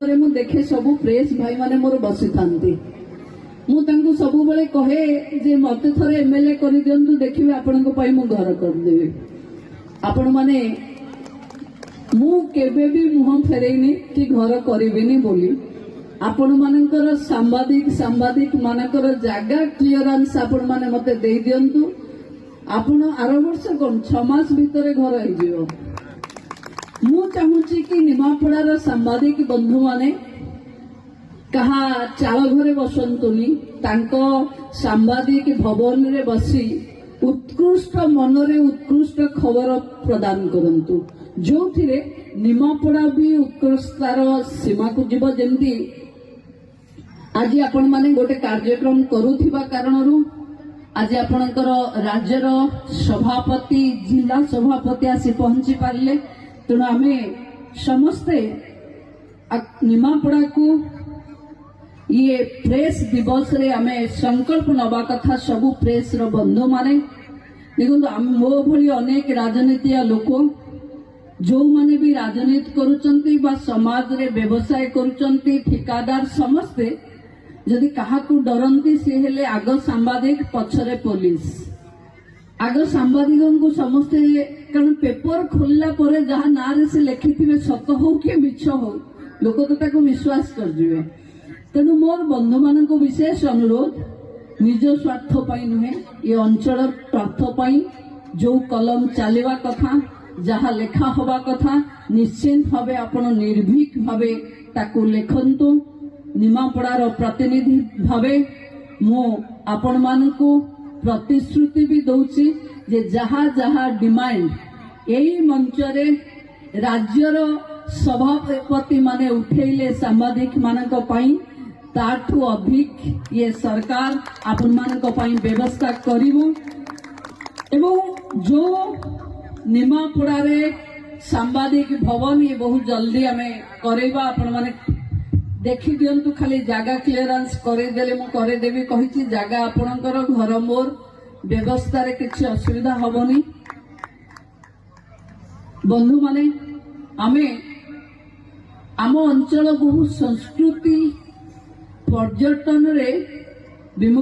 मु देखे सबु प्रेस भाई माने मोर बसी थांती मु तांको सबु बेले कहे जे मते थरे एमएलए करि दियंतु देखिबे आपन को पई मु घर कर देबे आपण माने मु केबे भी मुह फेरेनी कि घर करिबिनी बोली आपण मानकर सांबादिक मानकर जागा क्लियरेंस आपण माने मते दे दियंतु आपण आरो वर्ष कोन 6 मास भितरे घर आइ जियो मु चाहूची कि निमापड़ार सांबादिक बंधु माने कहा चाल घरे बसंतुनी तांको सांबादिक भवन रे बसी उत्कृष्ट मनरे उत्कृष्ट खबर प्रदान करंतु जो थिरे निमापड़ा भी उत्कृष्टतार सीमा को जीव जेमती आज आपण माने गोटे कार्यक्रम करूथिबा कारणरू आज आपणकर राज्यर सभापति जिला सभापति आसी पहुंची पारले तेणु आमे समस्ते निमापड़ा को ये प्रेस दिवस रे आमे संकल्प नवा कथा सबु प्रेस रो बंधु माने देखो मो भली अनेक राजनीति लोक जो माने भी राजनीति करुचंती बा समाज रे व्यवसाय करुचंती ठिकादार समस्ते जदि काहाकू डरंती से हेले आग सांबादिक पछरे पुलिस आग सांबादिकों को समस्ते कारण पेपर खोलला परे जहा नारे से लिखिथिबे सत हो कि मिछ हो लोक तो ताको विश्वास कर दिबे तेणु मोर बंधु मान को विशेष अनुरोध निज स्वार्थ पाई नुहे ये अंचल स्वार्थ पाई जो कलम चलवा कथा जहा लेखा हवा कथा निश्चिंत भावे आपण निर्भीक भावे ताको लेखंतु निमापड़ार प्रतिनिधि भावे मो आपण मानकू प्रतिश्रुति भी दौची जे जहा जहा डिमांड एई मंचरे राज्यर सभापति माने उठेले सांबादिक मानक पाई ताठू अधिक ये सरकार आपण मानक पाई व्यवस्था करिवो एवं जो निमापड़ारे सांबादिक भवन ये बहुत जल्दी हमें करेबा आपण माने देखी दियंतु खाली जागा क्लियरेंस करे देले मु करे देबी कहिछि जागा आपणकर घर मोर व्यवस्था रे किछि असुविधा हबनी बंधु माने आमे आम अंचल बहु संस्कृति पर्यटन रे